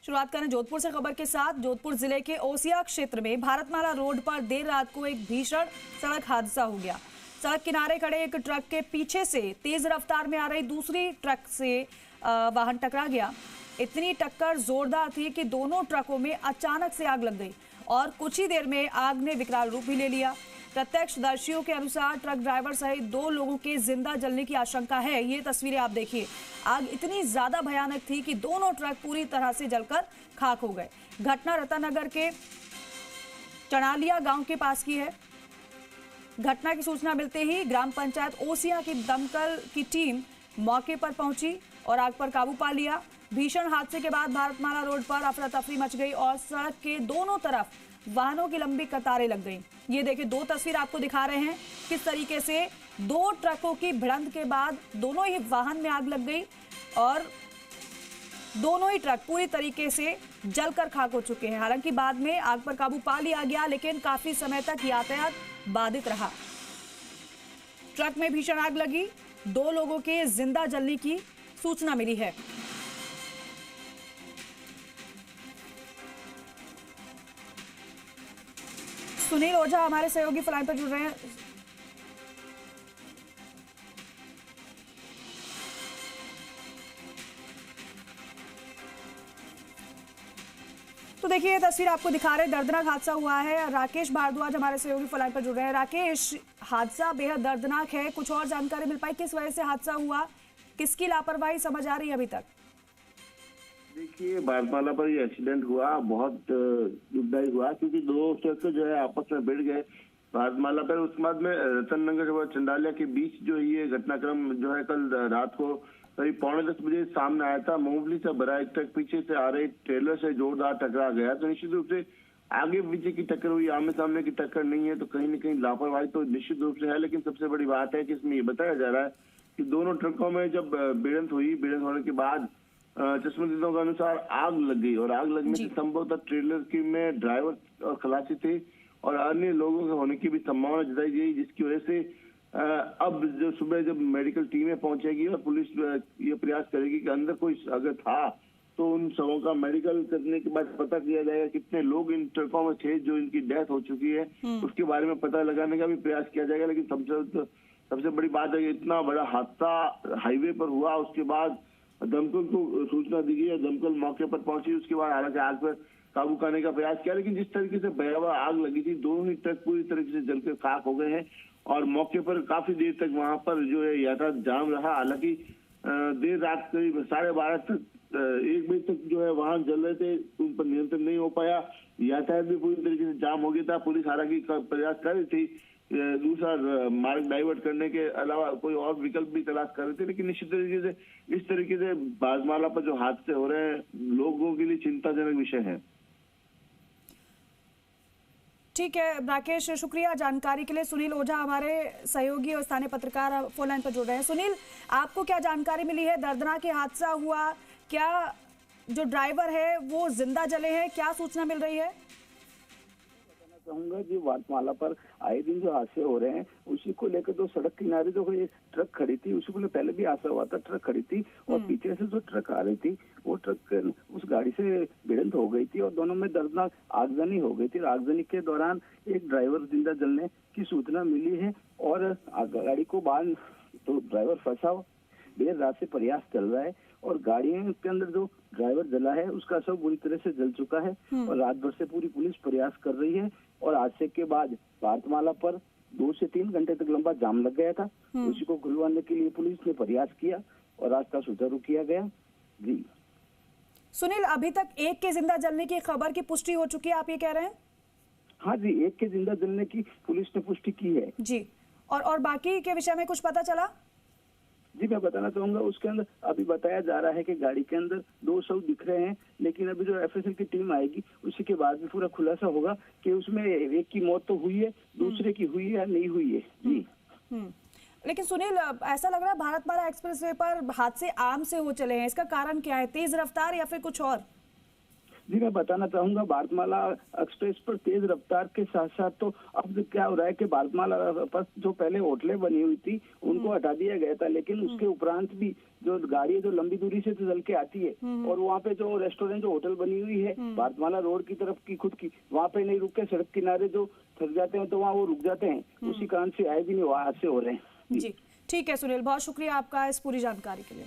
शुरुआत करें जोधपुर से खबर के साथ। जोधपुर जिले के ओसिया क्षेत्र में भारतमाला रोड पर देर रात को एक भीषण सड़क हादसा हो गया। सड़क किनारे खड़े एक ट्रक के पीछे से तेज रफ्तार में आ रही दूसरी ट्रक से वाहन टकरा गया। इतनी टक्कर जोरदार थी कि दोनों ट्रकों में अचानक से आग लग गई और कुछ ही देर में आग ने विकराल रूप भी ले लिया। प्रत्यक्षदर्शियों के अनुसार ट्रक ड्राइवर सहित 2 लोगों के जिंदा जलने की आशंका है। ये तस्वीरें आप देखिए। आग इतनी ज्यादा भयानक थी कि दोनों ट्रक पूरी तरह से जलकर खाक हो गए। घटना रतनगर के चनालिया गांव के पास की है। घटना की सूचना मिलते ही ग्राम पंचायत ओसिया की दमकल की टीम मौके पर पहुंची और आग पर काबू पा लिया। भीषण हादसे के बाद भारतमाला रोड पर अफरा तफरी मच गई और सड़क के दोनों तरफ वाहनों की लंबी कतारें लग गईं। ये देखिए, 2 तस्वीर आपको दिखा रहे हैं किस तरीके से 2 ट्रकों की भिड़ंत के बाद दोनों ही वाहन में आग लग गई और दोनों ही ट्रक पूरी तरीके से जलकर खाक हो चुके हैं। हालांकि बाद में आग पर काबू पा लिया गया, लेकिन काफी समय तक यातायात बाधित रहा। ट्रक में भीषण आग लगी, 2 लोगों के जिंदा जलने की सूचना मिली है। सुनील ओझा हमारे सहयोगी फ्लाइन पर जुड़ रहे हैं। तो देखिए, ये तस्वीर आपको दिखा रहे, दर्दनाक हादसा हुआ है। राकेश भारद्वाज हमारे सहयोगी फ्लाइन पर जुड़ रहे हैं। राकेश, हादसा बेहद दर्दनाक है, कुछ और जानकारी मिल पाई किस वजह से हादसा हुआ, किसकी लापरवाही समझ आ रही है अभी तक? देखिए, भारतमाला पर ये एक्सीडेंट हुआ, बहुत दुखदायी हुआ क्योंकि 2 ट्रक जो है आपस में भिड़ गए भारतमाला पर। उसके बाद में रतनगर और चंडालिया के बीच जो ये घटनाक्रम जो है कल रात को करीब 9:45 बजे सामने आया था। मूंगफली से भरा एक ट्रक पीछे से आ रहे ट्रेलर से जोरदार टकरा गया। तो निश्चित रूप से आगे पीछे की टक्कर हुई, आमने सामने की टक्कर नहीं है, तो कहीं न कहीं लापरवाही तो निश्चित रूप से है। लेकिन सबसे बड़ी बात है कि इसमें ये बताया जा रहा है कि दोनों ट्रकों में जब भिड़ंत हुई, भिड़ंत होने के बाद चश्मदीदों के अनुसार आग लग गई और आग लगने से संभवतः ट्रेलर की में ड्राइवर और खलासी थे और अन्य लोगों के होने की भी संभावना जताई गई, जिसकी वजह से अब जो सुबह जब मेडिकल टीमें पहुंचेगी और पुलिस ये प्रयास करेगी कि अंदर कोई अगर था तो उन सबों का मेडिकल करने के बाद पता किया जाएगा कितने लोग इन ट्रकों में थे जो इनकी डेथ हो चुकी है, उसके बारे में पता लगाने का भी प्रयास किया जाएगा। लेकिन सबसे बड़ी बात है कि इतना बड़ा हादसा हाईवे पर हुआ, उसके बाद दमकल को सूचना दी गई और दमकल मौके पर पहुंची। उसके बाद हालांकि आग पर काबू करने का प्रयास किया, लेकिन जिस तरीके से भयावह आग लगी थी, दोनों ही ट्रक पूरी तरीके से जलकर खाक हो गए हैं और मौके पर काफी देर तक वहां पर जो है यातायात जाम रहा। हालांकि देर रात करीब 12:30 तक 1 बजे तक जो है वाहन जल रहे थे, उन पर नियंत्रण नहीं हो पाया, यातायात भी पूरी तरीके से जाम हो गया था। पुलिस हालांकि प्रयास कर रही थी दूसरा मार्ग डाइवर्ट करने के अलावा कोई और विकल्प भी तलाश कर रहे थे, लेकिन निश्चित तरीके से इस तरीके से भारतमाला पर जो हादसे हो रहे हैं लोगों के लिए चिंताजनक विषय है। ठीक है राकेश, शुक्रिया जानकारी के लिए। सुनील ओझा हमारे सहयोगी और स्थानीय पत्रकार फोन लाइन पर जुड़ रहे हैं। सुनील, आपको क्या जानकारी मिली है? दर्दनाक हादसा हुआ, क्या जो ड्राइवर है वो जिंदा जले हैं, क्या सूचना मिल रही है? कहूंगा जी, भारतमाला पर आए दिन जो हादसे हो रहे हैं उसी को लेकर तो सड़क किनारे जो ये ट्रक खड़ी थी, उसी को पहले भी हादसा हुआ था, ट्रक खड़ी थी और पीछे से जो ट्रक आ रही थी वो ट्रक उस गाड़ी से भिड़ंत हो गई थी और दोनों में दर्दनाक आगजनी हो गई थी। आगजनी के दौरान एक ड्राइवर जिंदा जलने की सूचना मिली है और गाड़ी को बाहर तो ड्राइवर फंसा, देर रात से प्रयास चल रहा है और गाड़ियों के अंदर जो ड्राइवर जला है उसका शव बुरी तरह से जल चुका है और रात भर से पूरी पुलिस प्रयास कर रही है। और हादसे के बाद भारतमाला पर 2 से 3 घंटे तक लंबा जाम लग गया था, उसी को खुलवाने के लिए पुलिस ने प्रयास किया और रास्ता सुचारू किया गया। जी सुनील, अभी तक एक के जिंदा जलने की खबर की पुष्टि हो चुकी है, आप ये कह रहे हैं? हाँ जी, एक के जिंदा जलने की पुलिस ने पुष्टि की है जी। और बाकी के विषय में कुछ पता चला? जी मैं बताना चाहूंगा, उसके अंदर अभी बताया जा रहा है कि गाड़ी के अंदर 2 शव दिख रहे हैं, लेकिन अभी जो एफएसएल की टीम आएगी उसी के बाद भी पूरा खुलासा होगा कि उसमें एक की मौत तो हुई है, दूसरे की हुई है या नहीं हुई है। जी लेकिन सुनील, ऐसा लग रहा है भारतमाला एक्सप्रेसवे पर हादसे आम से हो चले हैं, इसका कारण क्या है? तेज रफ्तार या फिर कुछ और? जी मैं बताना चाहूंगा, भारतमाला एक्सप्रेस पर तेज रफ्तार के साथ साथ तो अब क्या हो रहा है कि भारतमाला पर जो पहले होटलें बनी हुई थी उनको हटा दिया गया था, लेकिन उसके उपरांत भी जो गाड़ी है जो लंबी दूरी से तो चल के आती है और वहाँ पे जो रेस्टोरेंट जो होटल बनी हुई है भारतमाला रोड की तरफ की खुद की, वहाँ पे नहीं रुक के सड़क किनारे जो थक जाते हैं तो वहाँ वो रुक जाते हैं, उसी कारण से आए दिन हादसे हो रहे हैं। जी ठीक है सुनील, बहुत शुक्रिया आपका इस पूरी जानकारी के लिए।